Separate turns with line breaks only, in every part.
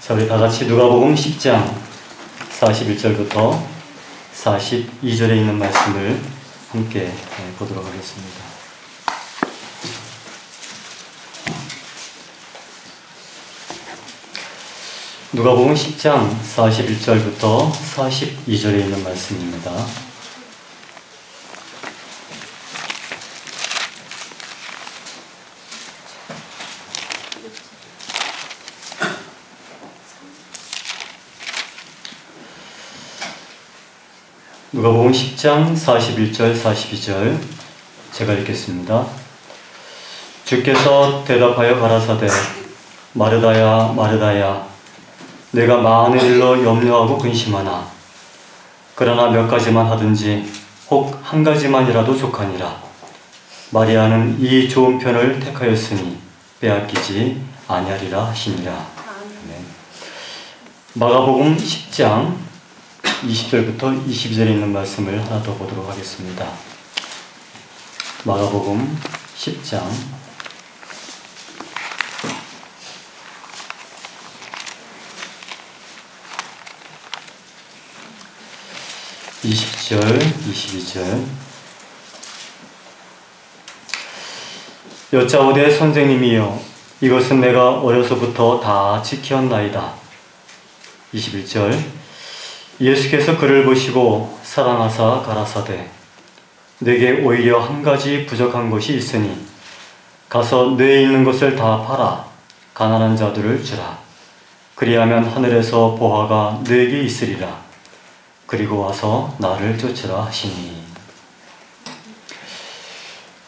자, 우리 다 같이 누가복음 10장 41절부터 42절에 있는 말씀을 함께 보도록 하겠습니다. 누가복음 10장 41절부터 42절에 있는 말씀입니다. 누가복음 10장 41절 42절 제가 읽겠습니다. 주께서 대답하여 가라사대 마르다야 마르다야 내가 많은 일로 염려하고 근심하나 그러나 몇 가지만 하든지 혹 한 가지만이라도 족하니라. 마리아는 이 좋은 편을 택하였으니 빼앗기지 아니하리라 하시니라. 아멘. 마가복음 10장 20절부터 22절에 있는 말씀을 하나 더 보도록 하겠습니다. 마가복음 10장 20절, 22절. 여짜오되 선생님이여 이것은 내가 어려서부터 다 지켰나이다. 21절. 예수께서 그를 보시고 사랑하사 가라사대 내게 오히려 한 가지 부족한 것이 있으니 가서 뇌에 있는 것을 다 팔아 가난한 자들을 주라. 그리하면 하늘에서 보화가 네게 있으리라. 그리고 와서 나를 쫓으라 하시니.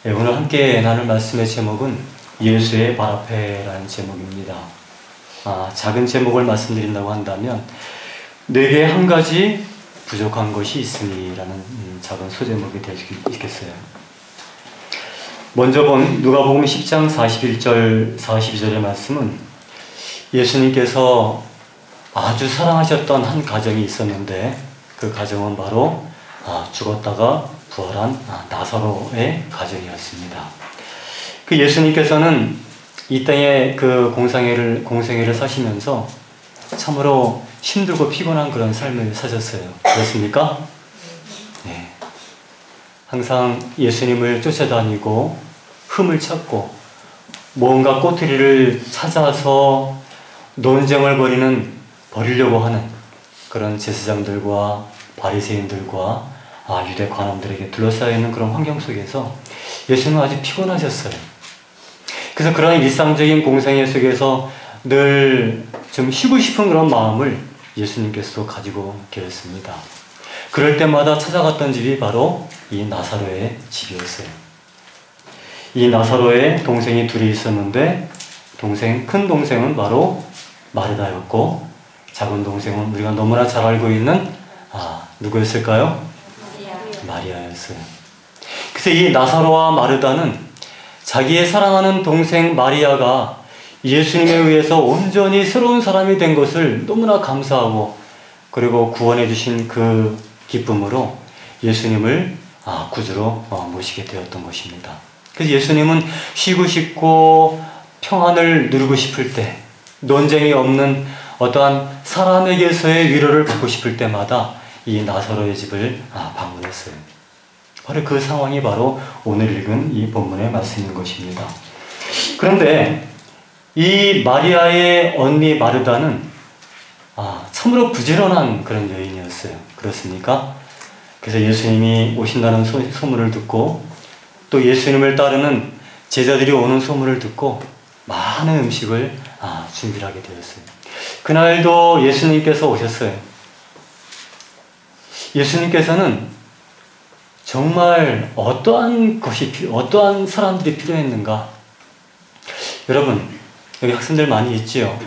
오늘 함께 나눌 말씀의 제목은 예수의 발 앞에라는 제목입니다. 작은 제목을 말씀드린다고 한다면 내게 한 가지 부족한 것이 있으니 라는 작은 소제목이 될 수 있겠어요. 먼저 본 누가복음 10장 41절 42절의 말씀은 예수님께서 아주 사랑하셨던 한 가정이 있었는데 그 가정은 바로 죽었다가 부활한 나사로의 가정이었습니다. 그 예수님께서는 이 땅에 그 공생애를 사시면서 참으로 힘들고 피곤한 그런 삶을 사셨어요. 그렇습니까? 네. 항상 예수님을 쫓아다니고 흠을 찾고 뭔가 꼬투리를 찾아서 논쟁을 벌이려고 하는 그런 제사장들과 바리새인들과 유대 관원들에게 둘러싸여 있는 그런 환경 속에서 예수님은 아주 피곤하셨어요. 그래서 그런 일상적인 공생애 속에서 늘 좀 쉬고 싶은 그런 마음을 예수님께서도 가지고 계셨습니다. 그럴 때마다 찾아갔던 집이 바로 이 나사로의 집이었어요. 이 나사로의 동생이 둘이 있었는데 큰 동생은 바로 마르다였고 작은 동생은 우리가 너무나 잘 알고 있는 누구였을까요? 마리아였어요. 그래서 이 나사로와 마르다는 자기의 사랑하는 동생 마리아가 예수님에 의해서 온전히 새로운 사람이 된 것을 너무나 감사하고 그리고 구원해 주신 그 기쁨으로 예수님을 구주로 모시게 되었던 것입니다. 그래서 예수님은 쉬고 싶고 평안을 누리고 싶을 때 논쟁이 없는 어떠한 사람에게서의 위로를 받고 싶을 때마다 이 나사로의 집을 방문했어요. 바로 그 상황이 바로 오늘 읽은 이 본문의 말씀인 것입니다. 그런데 이 마리아의 언니 마르다는 참으로 부지런한 그런 여인이었어요. 그렇습니까? 그래서 예수님이 오신다는 소문을 듣고 또 예수님을 따르는 제자들이 오는 소문을 듣고 많은 음식을 준비를 하게 되었어요. 그날도 예수님께서 오셨어요. 예수님께서는 정말 어떠한 사람들이 필요했는가? 여러분, 여기 학생들 많이 있지요?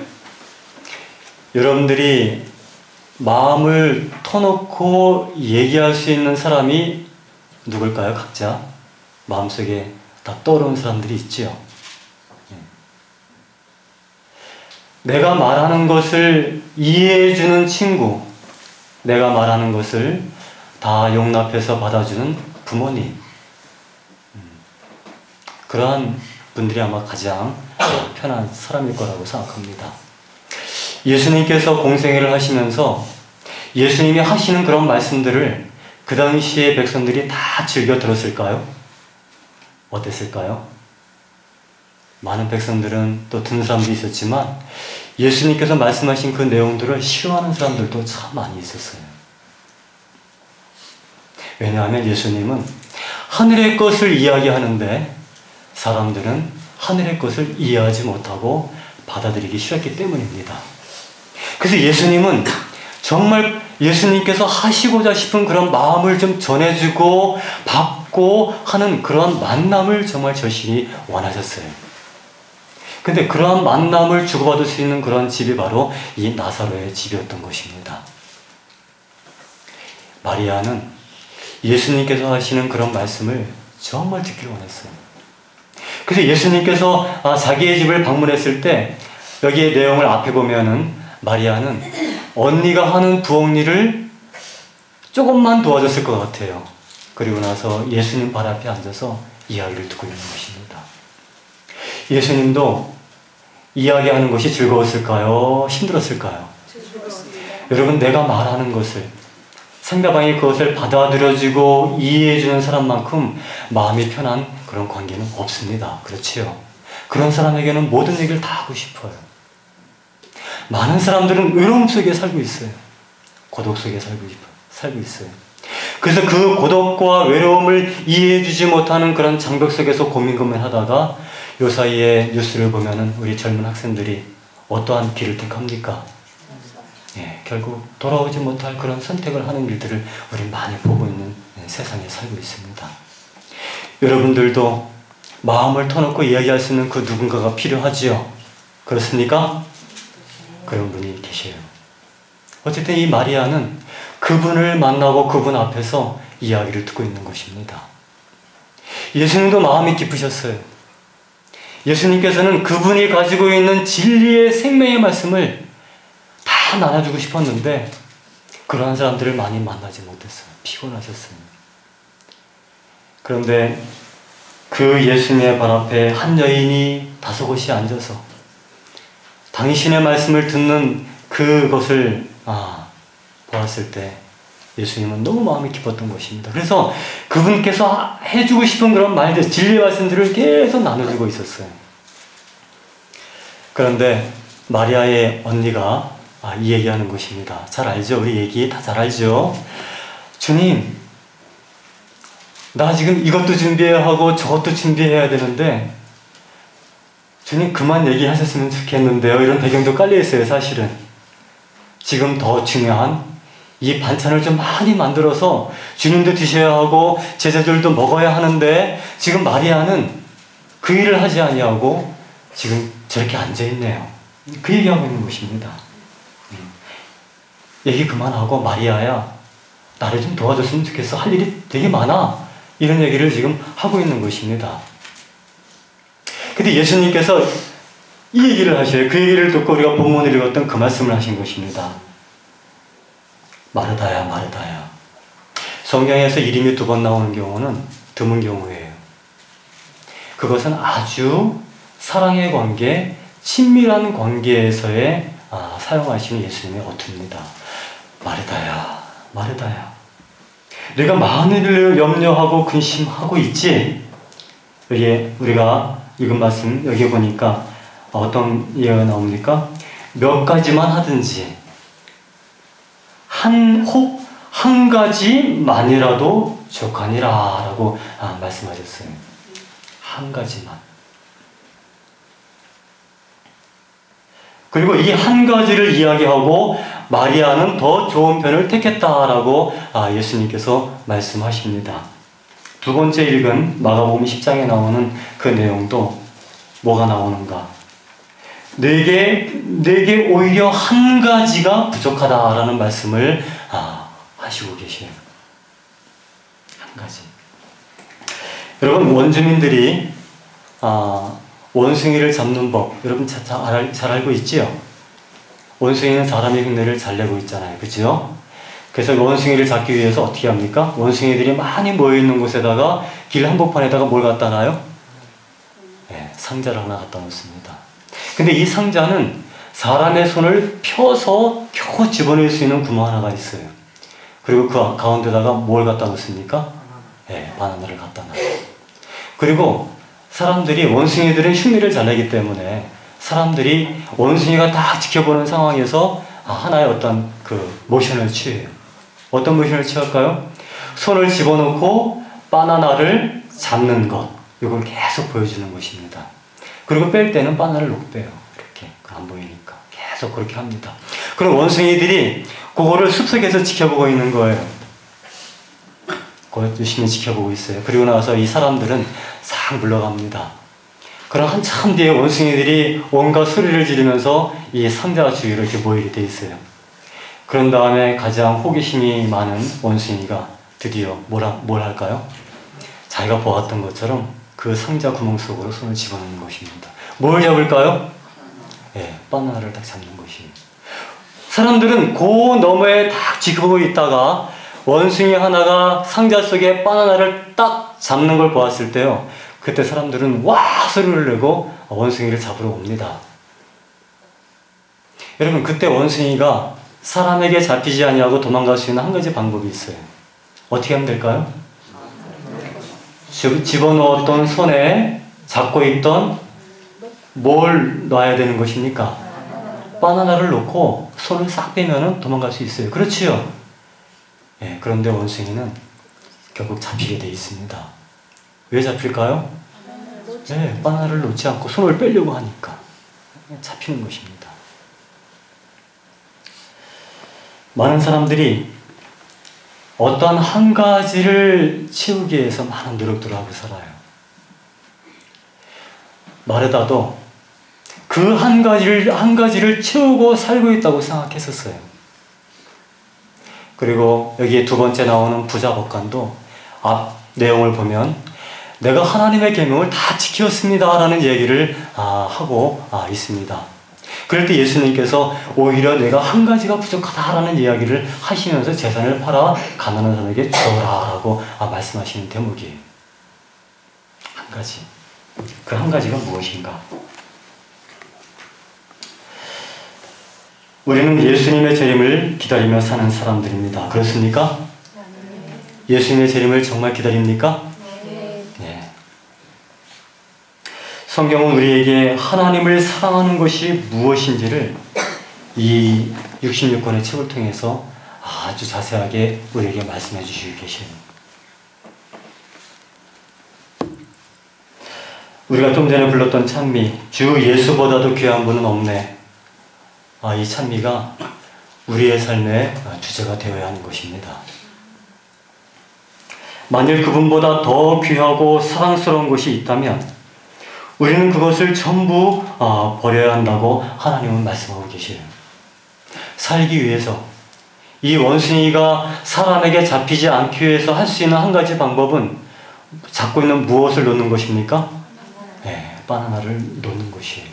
여러분들이 마음을 터놓고 얘기할 수 있는 사람이 누굴까요? 각자 마음속에 다 떠오르는 사람들이 있지요? 내가 말하는 것을 이해해주는 친구, 내가 말하는 것을 다 용납해서 받아주는 부모님, 그러한 분들이 아마 가장 편한 사람일 거라고 생각합니다. 예수님께서 공생애를 하시면서 예수님이 하시는 그런 말씀들을 그 당시에 백성들이 다 즐겨 들었을까요? 어땠을까요? 많은 백성들은 또 듣는 사람도 있었지만 예수님께서 말씀하신 그 내용들을 싫어하는 사람들도 참 많이 있었어요. 왜냐하면 예수님은 하늘의 것을 이야기하는데 사람들은 하늘의 것을 이해하지 못하고 받아들이기 싫었기 때문입니다. 그래서 예수님은 정말 예수님께서 하시고자 싶은 그런 마음을 좀 전해주고 받고 하는 그러한 만남을 정말 절실히 원하셨어요. 근데 그러한 만남을 주고받을 수 있는 그런 집이 바로 이 나사로의 집이었던 것입니다. 마리아는 예수님께서 하시는 그런 말씀을 정말 듣기를 원했어요. 그래서 예수님께서 자기의 집을 방문했을 때 여기에 내용을 앞에 보면은 마리아는 언니가 하는 부엌 일을 조금만 도와줬을 것 같아요. 그리고 나서 예수님 발 앞에 앉아서 이야기를 듣고 있는 것입니다. 예수님도 이야기하는 것이 즐거웠을까요? 힘들었을까요?
즐거웠습니다.
여러분, 내가 말하는 것을 상대방이 그것을 받아들여주고 이해해주는 사람만큼 마음이 편한 그런 관계는 없습니다. 그렇지요? 그런 사람에게는 모든 얘기를 다 하고 싶어요. 많은 사람들은 외로움 속에 살고 있어요. 고독 속에 살고 있어요. 그래서 그 고독과 외로움을 이해해주지 못하는 그런 장벽 속에서 고민하다가 요 사이에 뉴스를 보면은 우리 젊은 학생들이 어떠한 길을 택합니까? 결국 돌아오지 못할 그런 선택을 하는 일들을 우리 많이 보고 있는 세상에 살고 있습니다. 여러분들도 마음을 터놓고 이야기할 수 있는 그 누군가가 필요하지요. 그렇습니까? 그런 분이 계셔요. 어쨌든 이 마리아는 그분을 만나고 그분 앞에서 이야기를 듣고 있는 것입니다. 예수님도 마음이 깊으셨어요. 예수님께서는 그분이 가지고 있는 진리의 생명의 말씀을 다 나눠주고 싶었는데 그러한 사람들을 많이 만나지 못했어요. 피곤하셨어요. 그런데 그 예수님의 발 앞에 한 여인이 다소곳이 앉아서 당신의 말씀을 듣는 그것을 보았을 때 예수님은 너무 마음이 깊었던 것입니다. 그래서 그분께서 해주고 싶은 그런 말들, 진리의 말씀들을 계속 나눠주고 있었어요. 그런데 마리아의 언니가 이 얘기하는 것입니다. 잘 알죠? 우리 얘기 다 잘 알죠? 주님, 나 지금 이것도 준비해야 하고 저것도 준비해야 되는데 주님 그만 얘기하셨으면 좋겠는데요. 이런 배경도 깔려있어요. 사실은 지금 더 중요한 이 반찬을 좀 많이 만들어서 주님도 드셔야 하고 제자들도 먹어야 하는데 지금 마리아는 그 일을 하지 아니하고 지금 저렇게 앉아있네요. 그 얘기하고 있는 것입니다. 얘기 그만하고 마리아야 나를 좀 도와줬으면 좋겠어. 할 일이 되게 많아. 이런 얘기를 지금 하고 있는 것입니다. 근데 예수님께서 이 얘기를 하셔요. 그 얘기를 듣고 우리가 본문을 읽었던 그 말씀을 하신 것입니다. 마르다야, 마르다야. 성경에서 이름이 2번 나오는 경우는 드문 경우예요. 그것은 아주 사랑의 관계, 친밀한 관계에서의 사용하시는 예수님의 어투입니다. 마르다야, 마르다야. 내가 많은 일을 염려하고 근심하고 있지? 여기에 우리가 읽은 말씀, 여기 보니까 어떤 예가 나옵니까? 몇 가지만 하든지 한 가지만이라도 족하니라 라고 말씀하셨어요. 한 가지만. 그리고 이 한 가지를 이야기하고 마리아는 더 좋은 편을 택했다라고 예수님께서 말씀하십니다. 두 번째 읽은 마가복음 10장에 나오는 그 내용도 뭐가 나오는가? 내게 오히려 한 가지가 부족하다라는 말씀을 하시고 계세요. 한 가지. 여러분, 원주민들이 원숭이를 잡는 법 여러분 잘 알고 있지요? 원숭이는 사람의 흉내를 잘 내고 있잖아요. 그죠? 그래서 원숭이를 잡기 위해서 어떻게 합니까? 원숭이들이 많이 모여있는 곳에다가 길 한복판에다가 뭘 갖다 놔요? 네, 상자를 하나 갖다 놓습니다. 근데 이 상자는 사람의 손을 펴서 겨우 집어낼 수 있는 구멍 하나가 있어요. 그리고 그 가운데다가 뭘 갖다 놓습니까? 네, 바나나를 갖다 놔요. 그리고 사람들이, 원숭이들은 흉내를 잘 내기 때문에 사람들이 원숭이가 딱 지켜보는 상황에서 하나의 어떤 그 모션을 취해요. 어떤 모션을 취할까요? 손을 집어넣고 바나나를 잡는 것, 이걸 계속 보여주는 것입니다. 그리고 뺄 때는 바나나를 놓고 빼요. 이렇게 안 보이니까 계속 그렇게 합니다. 그럼 원숭이들이 그거를 숲속에서 지켜보고 있는 거예요. 그걸 열심히 지켜보고 있어요. 그리고 나서 이 사람들은 싹 물러갑니다. 그럼 한참 뒤에 원숭이들이 온갖 소리를 지르면서 이 상자 주위로 이렇게 모이게 돼 있어요. 그런 다음에 가장 호기심이 많은 원숭이가 드디어 뭘 할까요? 자기가 보았던 것처럼 그 상자 구멍 속으로 손을 집어넣는 것입니다. 뭘 잡을까요? 바나나를 딱 잡는 것이에요. 사람들은 그 너머에 딱 지켜보고 있다가 원숭이 하나가 상자 속에 바나나를 딱 잡는 걸 보았을 때요, 그때 사람들은 와 소리를 내고 원숭이를 잡으러 옵니다. 여러분, 그때 원숭이가 사람에게 잡히지 아니하고 도망갈 수 있는 한 가지 방법이 있어요. 어떻게 하면 될까요? 집어넣었던 손에 잡고 있던 뭘 놔야 되는 것입니까? 바나나를 놓고 손을 싹 빼면 도망갈 수 있어요. 그렇지요? 그런데 원숭이는 결국 잡히게 돼 있습니다. 왜 잡힐까요? 바나나를 놓지 않고 손을 빼려고 하니까 잡히는 것입니다. 많은 사람들이 어떤 한 가지를 채우기 위해서 많은 노력들을 하고 살아요. 마르다도 그 한 가지를 채우고 살고 있다고 생각했었어요. 그리고 여기에 두 번째 나오는 부자 법관도 앞 내용을 보면 내가 하나님의 계명을 다 지켰습니다 라는 얘기를 하고 있습니다. 그럴 때 예수님께서 오히려 내가 한 가지가 부족하다라는 이야기를 하시면서 재산을 팔아 가난한 사람에게 주어라 라고 말씀하시는 대목이에요. 한 가지. 그 한 가지가 무엇인가? 우리는 예수님의 재림을 기다리며 사는 사람들입니다. 그렇습니까? 예수님의 재림을 정말 기다립니까? 네. 성경은 우리에게 하나님을 사랑하는 것이 무엇인지를 이 66권의 책을 통해서 아주 자세하게 우리에게 말씀해 주시고 계셔요. 우리가 좀 전에 불렀던 찬미, 주 예수보다도 귀한 분은 없네. 이 찬미가 우리의 삶의 주제가 되어야 하는 것입니다. 만일 그분보다 더 귀하고 사랑스러운 것이 있다면 우리는 그것을 전부 버려야 한다고 하나님은 말씀하고 계셔요. 살기 위해서 이 원숭이가 사람에게 잡히지 않기 위해서 할 수 있는 한 가지 방법은 잡고 있는 무엇을 놓는 것입니까? 바나나를 놓는 것이에요.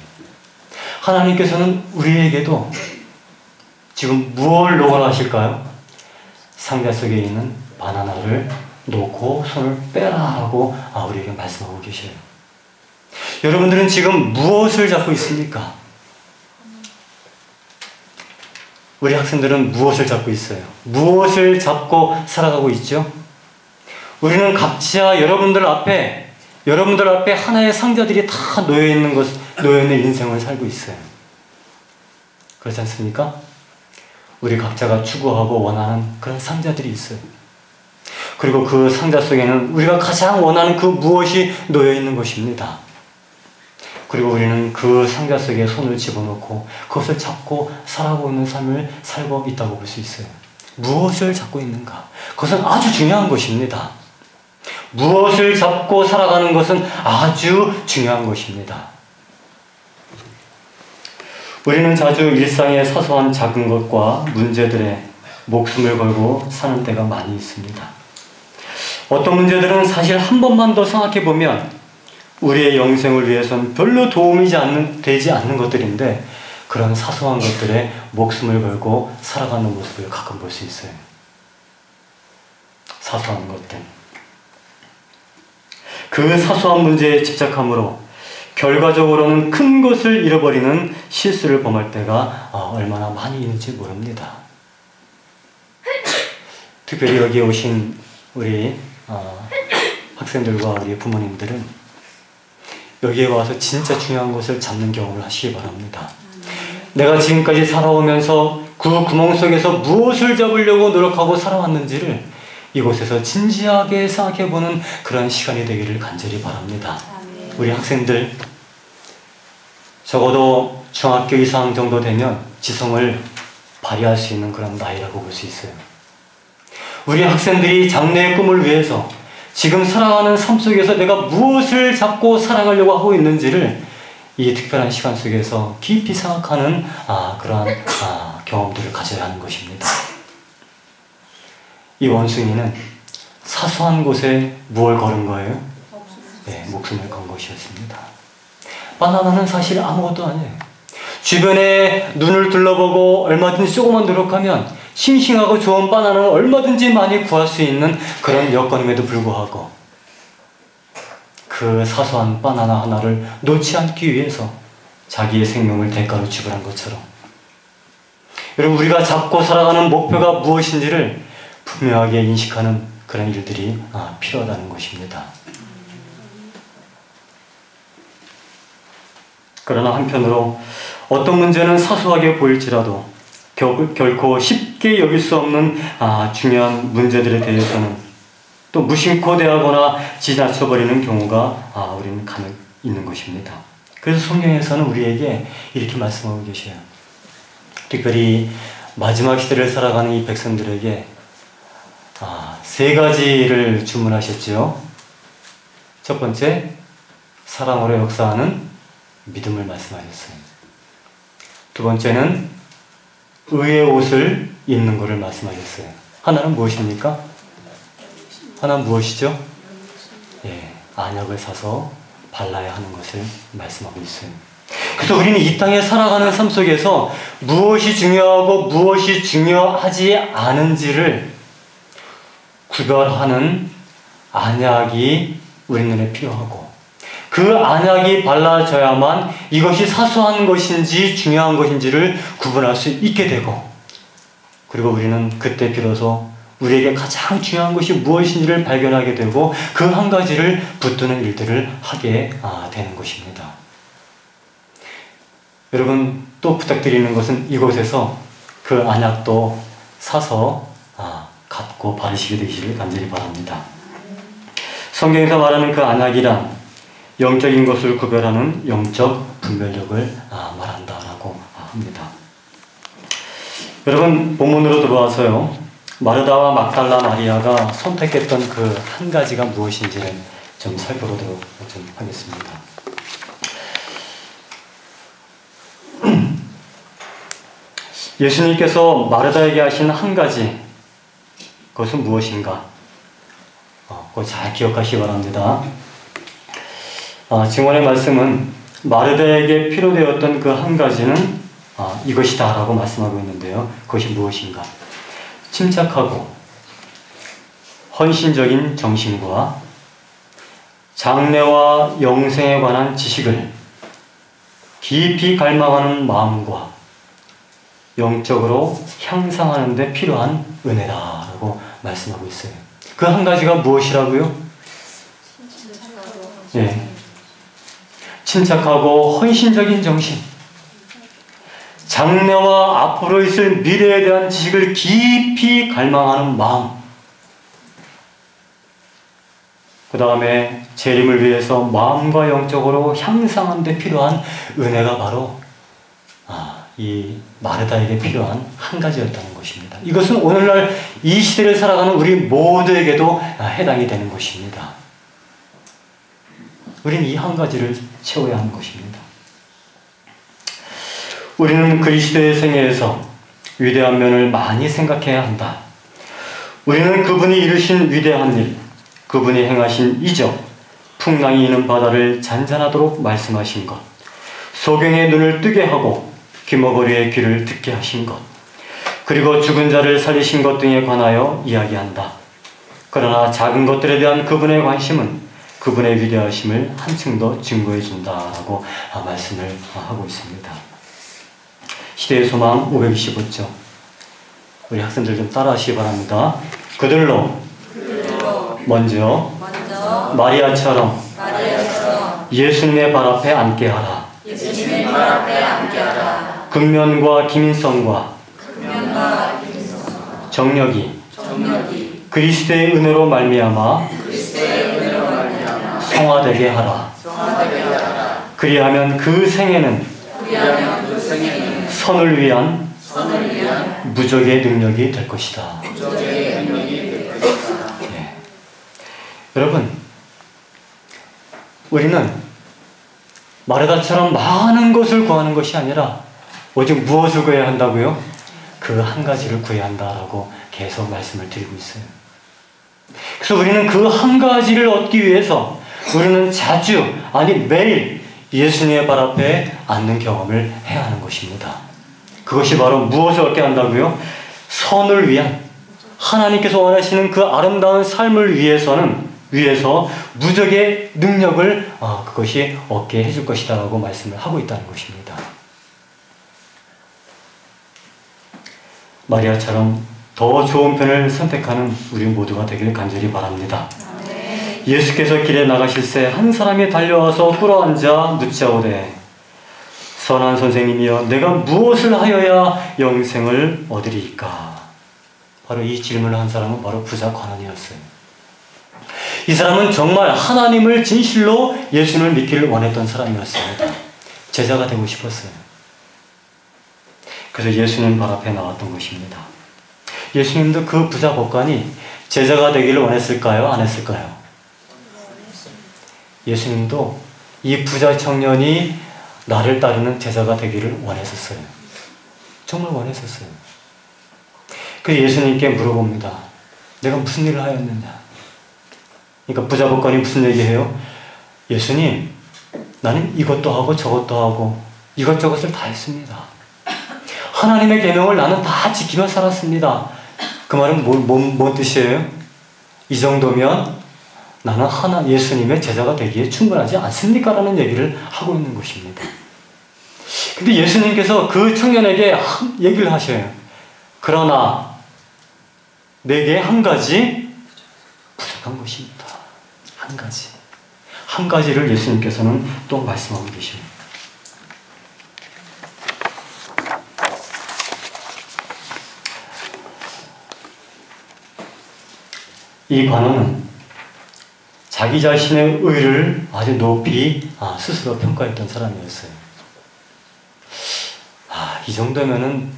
하나님께서는 우리에게도 지금 무엇을 놓으라 하실까요? 상자 속에 있는 바나나를 놓고 손을 빼라 하고 우리에게 말씀하고 계셔요. 여러분들은 지금 무엇을 잡고 있습니까? 우리 학생들은 무엇을 잡고 있어요? 무엇을 잡고 살아가고 있죠? 우리는 각자 여러분들 앞에 하나의 상자들이 다 놓여있는 인생을 살고 있어요. 그렇지 않습니까? 우리 각자가 추구하고 원하는 그런 상자들이 있어요. 그리고 그 상자 속에는 우리가 가장 원하는 그 무엇이 놓여있는 것입니다. 그리고 우리는 그 상자 속에 손을 집어넣고 그것을 잡고 살아가고 있는 삶을 살고 있다고 볼 수 있어요. 무엇을 잡고 있는가? 그것은 아주 중요한 것입니다. 무엇을 잡고 살아가는 것은 아주 중요한 것입니다. 우리는 자주 일상의 사소한 작은 것과 문제들에 목숨을 걸고 사는 때가 많이 있습니다. 어떤 문제들은 사실 한 번만 더 생각해 보면 우리의 영생을 위해서는 별로 도움이 되지 않는 것들인데 그런 사소한 것들에 목숨을 걸고 살아가는 모습을 가끔 볼 수 있어요. 사소한 것들. 그 사소한 문제에 집착함으로 결과적으로는 큰 것을 잃어버리는 실수를 범할 때가 얼마나 많이 있는지 모릅니다. 특별히 여기에 오신 우리 학생들과 우리 부모님들은 여기에 와서 진짜 중요한 것을 잡는 경험을 하시기 바랍니다. 내가 지금까지 살아오면서 그 구멍 속에서 무엇을 잡으려고 노력하고 살아왔는지를 이곳에서 진지하게 생각해보는 그런 시간이 되기를 간절히 바랍니다. 우리 학생들 적어도 중학교 이상 정도 되면 지성을 발휘할 수 있는 그런 나이라고 볼 수 있어요. 우리 학생들이 장래의 꿈을 위해서 지금 살아가는 삶 속에서 내가 무엇을 잡고 살아가려고 하고 있는지를 이 특별한 시간 속에서 깊이 생각하는 그러한 경험들을 가져야 하는 것입니다. 이 원숭이는 사소한 곳에 무엇을 걸은 거예요? 네, 목숨을 건 것이었습니다. 바나나는 사실 아무것도 아니에요. 주변에 눈을 둘러보고 얼마든지 조금만 노력하면 싱싱하고 좋은 바나나는 얼마든지 많이 구할 수 있는 그런 여건임에도 불구하고 그 사소한 바나나 하나를 놓지 않기 위해서 자기의 생명을 대가로 지불한 것처럼 여러분, 우리가 잡고 살아가는 목표가 무엇인지를 분명하게 인식하는 그런 일들이 필요하다는 것입니다. 그러나 한편으로 어떤 문제는 사소하게 보일지라도 결코 쉽게 여길 수 없는 중요한 문제들에 대해서는 또 무심코 대하거나 지나쳐버리는 경우가 우리는 간혹 있는 것입니다. 그래서 성경에서는 우리에게 이렇게 말씀하고 계셔요. 특별히 마지막 시대를 살아가는 이 백성들에게 세 가지를 주문하셨죠. 첫 번째, 사랑으로 역사하는 믿음을 말씀하셨어요. 두 번째는 의의 옷을 입는 것을 말씀하셨어요. 하나는 무엇입니까? 하나는 무엇이죠? 예, 안약을 사서 발라야 하는 것을 말씀하고 있어요. 그래서 우리는 이 땅에 살아가는 삶 속에서 무엇이 중요하고 무엇이 중요하지 않은지를 구별하는 안약이 우리 눈에 필요하고, 그 안약이 발라져야만 이것이 사소한 것인지 중요한 것인지를 구분할 수 있게 되고, 그리고 우리는 그때 비로소 우리에게 가장 중요한 것이 무엇인지를 발견하게 되고 그 한 가지를 붙드는 일들을 하게 되는 것입니다. 여러분, 또 부탁드리는 것은 이곳에서 그 안약도 사서 갖고 바르시게 되시길 간절히 바랍니다. 성경에서 말하는 그 안약이란 영적인 것을 구별하는 영적 분별력을 말한다라고 합니다. 여러분, 본문으로 들어와서요, 마르다와 막달라 마리아가 선택했던 그 한 가지가 무엇인지를 좀 살펴보도록 좀 하겠습니다. 예수님께서 마르다에게 하신 한 가지, 그것은 무엇인가? 그거 잘 기억하시기 바랍니다. 증언의 말씀은 마르다에게 필요되었던 그 한 가지는 이것이다 라고 말씀하고 있는데요. 그것이 무엇인가? 침착하고 헌신적인 정신과 장래와 영생에 관한 지식을 깊이 갈망하는 마음과 영적으로 향상하는 데 필요한 은혜다라고 말씀하고 있어요. 그 한 가지가 무엇이라고요? 네. 침착하고 헌신적인 정신, 장래와 앞으로 있을 미래에 대한 지식을 깊이 갈망하는 마음, 그 다음에 재림을 위해서 마음과 영적으로 향상하는 데 필요한 은혜가 바로 이 마르다에게 필요한 한 가지였다는 것입니다. 이것은 오늘날 이 시대를 살아가는 우리 모두에게도 해당이 되는 것입니다. 우리는 이 한 가지를 채워야 하는 것입니다. 우리는 그리스도의 생애에서 위대한 면을 많이 생각해야 한다. 우리는 그분이 이루신 위대한 일, 그분이 행하신 이적, 풍랑이 있는 바다를 잔잔하도록 말씀하신 것, 소경의 눈을 뜨게 하고 귀머거리의 귀를 듣게 하신 것, 그리고 죽은 자를 살리신 것 등에 관하여 이야기한다. 그러나 작은 것들에 대한 그분의 관심은 그분의 위대하심을 한층 더 증거해 준다라고 말씀을 하고 있습니다. 시대의 소망 525쪽. 우리 학생들 좀 따라하시기 바랍니다. 그들로 먼저 마리아처럼 예수님의 발 앞에 앉게 하라. 근면과 기민성과 정력이 그리스도의 은혜로 말미암아 성화되게 하라. 그리하면 그 생애는 선을 위한 무적의 능력이 될 것이다. 네. 여러분, 우리는 마르다처럼 많은 것을 구하는 것이 아니라 오직 무엇을 구해야 한다고요? 그 한 가지를 구해야 한다라고 계속 말씀을 드리고 있어요. 그래서 우리는 그 한 가지를 얻기 위해서 우리는 자주, 아니 매일 예수님의 발 앞에 앉는 경험을 해야 하는 것입니다. 그것이 바로 무엇을 얻게 한다고요? 선을 위한, 하나님께서 원하시는 그 아름다운 삶을 위해서 무적의 능력을 그것이 얻게 해줄 것이다 라고 말씀을 하고 있다는 것입니다. 마리아처럼 더 좋은 편을 선택하는 우리 모두가 되길 간절히 바랍니다. 예수께서 길에 나가실새 한 사람이 달려와서 꿇어앉아 묻자오되 선한 선생님이여 내가 무엇을 하여야 영생을 얻으리이까? 바로 이 질문을 한 사람은 바로 부자 관원이었어요. 이 사람은 정말 하나님을 진실로 예수님을 믿기를 원했던 사람이었습니다. 제자가 되고 싶었어요. 그래서 예수님 발 앞에 나왔던 것입니다. 예수님도 그 부자 법관이 제자가 되기를 원했을까요? 안 했을까요? 예수님도 이 부자 청년이 나를 따르는 제자가 되기를 원했었어요. 정말 원했었어요. 그래서 예수님께 물어봅니다. 내가 무슨 일을 하였느냐? 그러니까 부자 법관이 무슨 얘기해요? 예수님, 나는 이것도 하고 저것도 하고 이것저것을 다 했습니다. 하나님의 계명을 나는 다 지키며 살았습니다. 그 말은 뭔 뜻이에요? 이 정도면 나는 예수님의 제자가 되기에 충분하지 않습니까? 라는 얘기를 하고 있는 것입니다. 근데 예수님께서 그 청년에게 얘기를 하셔요. 그러나 내게 한 가지 부족한 것이 있다. 한 가지. 한 가지를 예수님께서는 또 말씀하고 계십니다. 이 관원은 자기 자신의 의를 아주 높이 스스로 평가했던 사람이었어요. 이 정도면은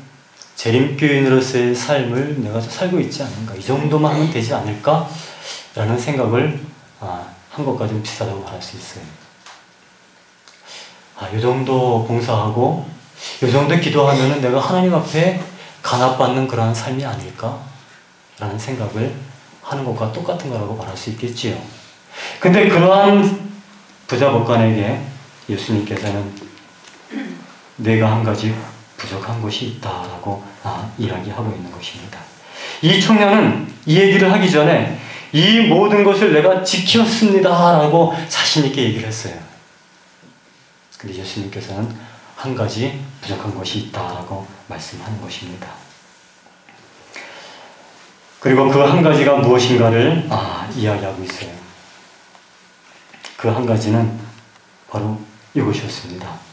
재림교인으로서의 삶을 내가 살고 있지 않은가, 이 정도만 하면 되지 않을까? 라는 생각을 한 것과 좀 비슷하다고 말할 수 있어요. 이 정도 봉사하고 이 정도 기도하면은 내가 하나님 앞에 간합받는 그러한 삶이 아닐까? 라는 생각을 하는 것과 똑같은 거라고 말할 수 있겠지요. 근데 그러한 부자 법관에게 예수님께서는 내가 한 가지 부족한 것이 있다라고 이야기하고 있는 것입니다. 이 청년은 이 얘기를 하기 전에 이 모든 것을 내가 지켰습니다 라고 자신 있게 얘기를 했어요. 근데 예수님께서는 한 가지 부족한 것이 있다라고 말씀하는 것입니다. 그리고 그 한 가지가 무엇인가를 이야기하고 있어요. 그 한 가지는 바로 이것이었습니다.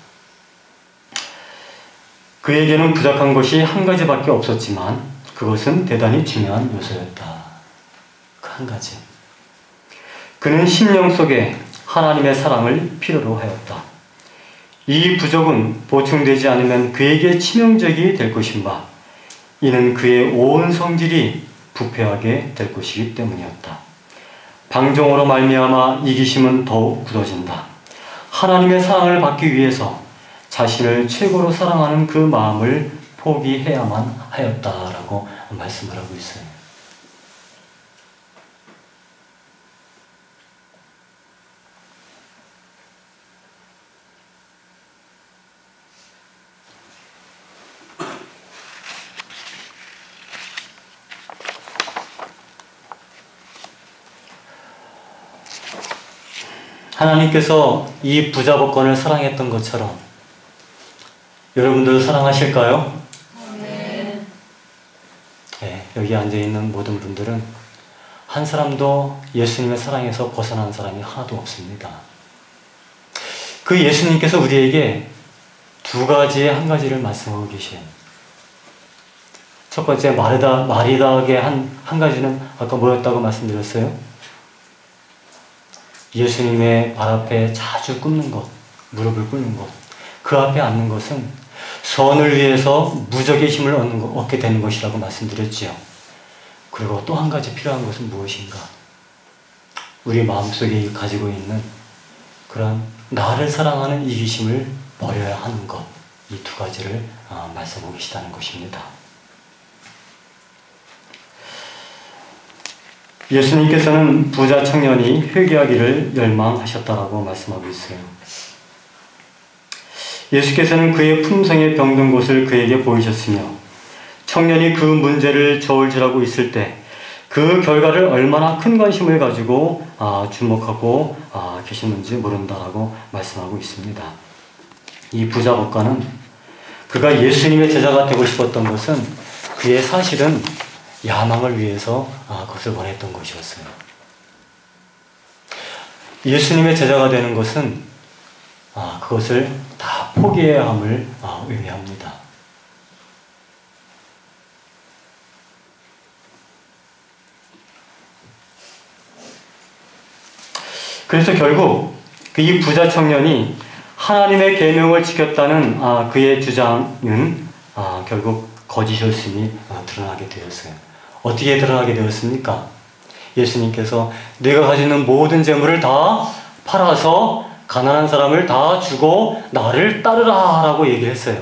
그에게는 부족한 것이 한 가지밖에 없었지만 그것은 대단히 중요한 요소였다. 그 한 가지. 그는 심령 속에 하나님의 사랑을 필요로 하였다. 이 부족은 보충되지 않으면 그에게 치명적이 될 것인 바 이는 그의 온 성질이 부패하게 될 것이기 때문이었다. 방종으로 말미암아 이기심은 더욱 굳어진다. 하나님의 사랑을 받기 위해서 자신을 최고로 사랑하는 그 마음을 포기해야만 하였다라고 말씀을 하고 있어요. 하나님께서 이 부자 복권을 사랑했던 것처럼 여러분들 사랑하실까요? 네, 여기 앉아있는 모든 분들은 한 사람도 예수님의 사랑에서 벗어난 사람이 하나도 없습니다. 그 예수님께서 우리에게 두 가지의 한 가지를 말씀하고 계셔요. 첫 번째 마리다에게 한 가지는 아까 뭐였다고 말씀드렸어요? 예수님의 발 앞에 자주 꿇는 것, 무릎을 꿇는 것, 그 앞에 앉는 것은 선을 위해서 무적의 힘을 얻게 되는 것이라고 말씀드렸지요. 그리고 또 한 가지 필요한 것은 무엇인가? 우리 마음속에 가지고 있는 그런 나를 사랑하는 이기심을 버려야 하는 것, 이 두 가지를 말씀하고 계시다는 것입니다. 예수님께서는 부자 청년이 회개하기를 열망하셨다라고 말씀하고 있어요. 예수께서는 그의 품성에 병든 곳을 그에게 보이셨으며 청년이 그 문제를 저울질하고 있을 때 그 결과를 얼마나 큰 관심을 가지고 주목하고 계시는지 모른다라고 말씀하고 있습니다. 이 부자 법관은 그가 예수님의 제자가 되고 싶었던 것은 그의 사실은 야망을 위해서 그것을 원했던 것이었어요. 예수님의 제자가 되는 것은 그것을 다 포기해야 함을 의미합니다. 그래서 결국 이 부자 청년이 하나님의 계명을 지켰다는 그의 주장은 결국 거짓이었음이 드러나게 되었어요. 어떻게 드러나게 되었습니까? 예수님께서 내가 가지고 있는 모든 재물을 다 팔아서 가난한 사람을 다 주고 나를 따르라 라고 얘기를 했어요.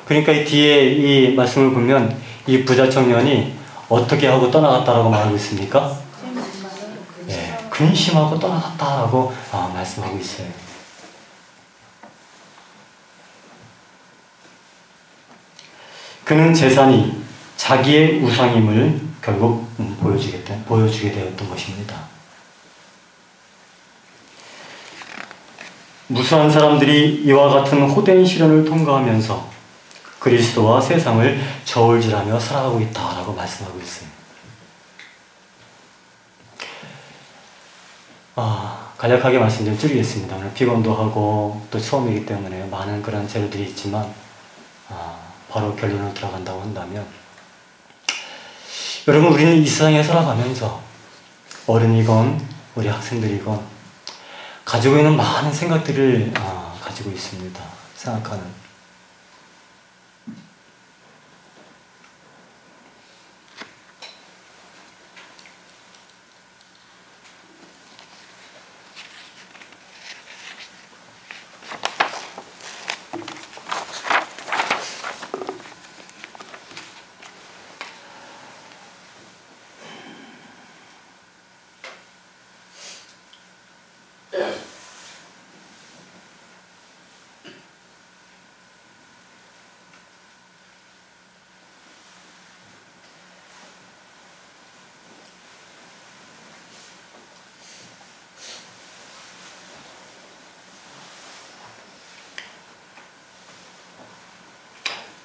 그러니까 이 뒤에 이 말씀을 보면 이 부자 청년이 어떻게 하고 떠나갔다라고 말하고 있습니까? 네, 근심하고 떠나갔다라고 말씀하고 있어요. 그는 재산이 자기의 우상임을 결국 보여주게 되었던 것입니다. 무수한 사람들이 이와 같은 호된 시련을 통과하면서 그리스도와 세상을 저울질하며 살아가고 있다라고 말씀하고 있어요. 간략하게 말씀 좀 드리겠습니다. 오늘 피곤도 하고 또 처음이기 때문에 많은 그런 재료들이 있지만 바로 결론을 들어간다고 한다면 여러분 우리는 이 세상에 살아가면서 어른이건 우리 학생들이건 가지고 있는 많은 생각들을 가지고 있습니다. 생각하는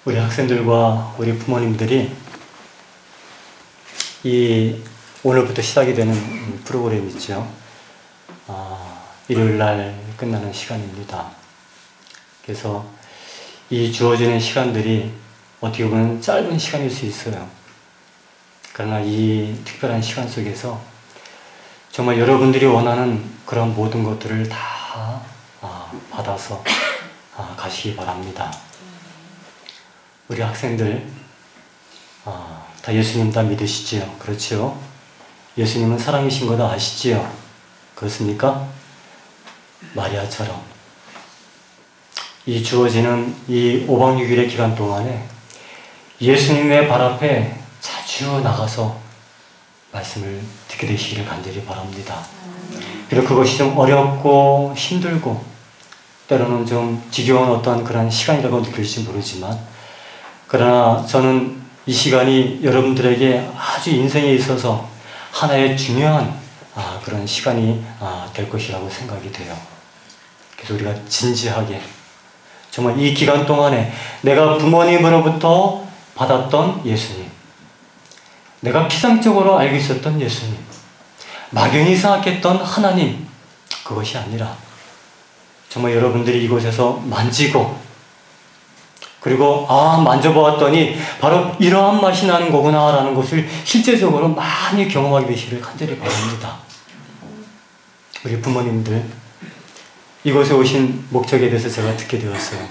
우리 학생들과 우리 부모님들이 이 오늘부터 시작이 되는 프로그램 있죠. 일요일날 끝나는 시간입니다. 그래서 이 주어지는 시간들이 어떻게 보면 짧은 시간일 수 있어요. 그러나 이 특별한 시간 속에서 정말 여러분들이 원하는 그런 모든 것들을 다 받아서 가시기 바랍니다. 우리 학생들 다 예수님 다 믿으시지요? 그렇지요? 예수님은 사랑이신 거 다 아시지요? 그렇습니까? 마리아처럼 이 주어지는 이 5박 6일의 기간 동안에 예수님의 발 앞에 자주 나가서 말씀을 듣게 되시기를 간절히 바랍니다. 비록 그것이 좀 어렵고 힘들고 때로는 좀 지겨운 어떤 그런 시간이라고 느낄지 모르지만 그러나 저는 이 시간이 여러분들에게 아주 인생에 있어서 하나의 중요한 그런 시간이 될 것이라고 생각이 돼요. 그래서 우리가 진지하게 정말 이 기간 동안에 내가 부모님으로부터 받았던 예수님, 내가 피상적으로 알고 있었던 예수님, 막연히 생각했던 하나님, 그것이 아니라 정말 여러분들이 이곳에서 만지고 그리고 만져보았더니 바로 이러한 맛이 나는 거구나 라는 것을 실제적으로 많이 경험하게 되시기를 간절히 바랍니다. 우리 부모님들, 이곳에 오신 목적에 대해서 제가 듣게 되었어요.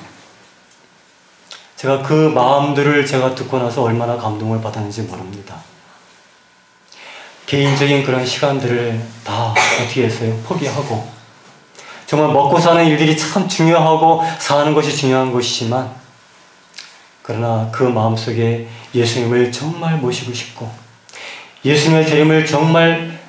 제가 그 마음들을 제가 듣고 나서 얼마나 감동을 받았는지 모릅니다. 개인적인 그런 시간들을 다 어떻게 했어요? 포기하고 정말 먹고 사는 일들이 참 중요하고 사는 것이 중요한 것이지만 그러나 그 마음속에 예수님을 정말 모시고 싶고 예수님의 재림을 정말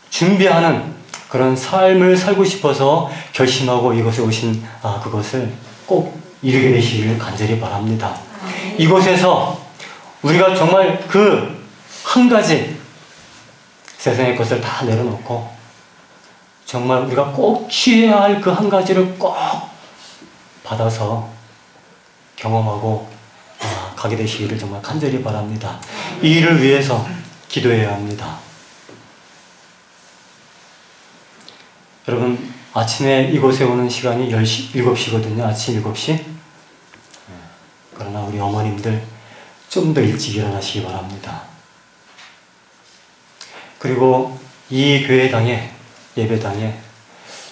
준비하는 그런 삶을 살고 싶어서 결심하고 이곳에 오신 그것을 꼭 이루게 되시기를 간절히 바랍니다. 이곳에서 우리가 정말 그 한 가지 세상의 것을 다 내려놓고 정말 우리가 꼭 취해야 할 그 한 가지를 꼭 받아서 경험하고 가게 되시기를 정말 간절히 바랍니다. 이 일을 위해서 기도해야 합니다. 여러분, 아침에 이곳에 오는 시간이 7시거든요. 아침 7시. 그러나 우리 어머님들 좀 더 일찍 일어나시기 바랍니다. 그리고 이 교회당에, 예배당에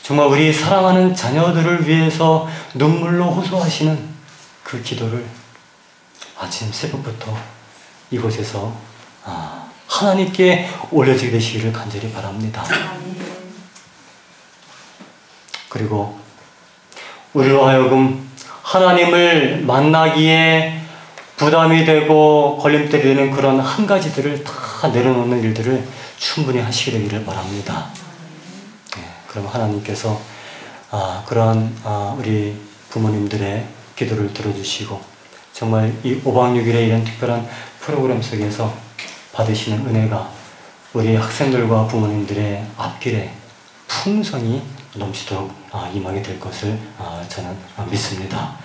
정말 우리 사랑하는 자녀들을 위해서 눈물로 호소하시는 그 기도를 아침 새벽부터 이곳에서 하나님께 올려지게 되시기를 간절히 바랍니다. 그리고 우리로 하여금 하나님을 만나기에 부담이 되고 걸림돌이 되는 그런 한 가지들을 다 내려놓는 일들을 충분히 하시게 되기를 바랍니다. 그럼 하나님께서 그러한 우리 부모님들의 기도를 들어주시고 정말 이 5박 6일의 이런 특별한 프로그램 속에서 받으시는 은혜가 우리 학생들과 부모님들의 앞길에 풍성히 넘치도록 임하게 될 것을 저는 믿습니다.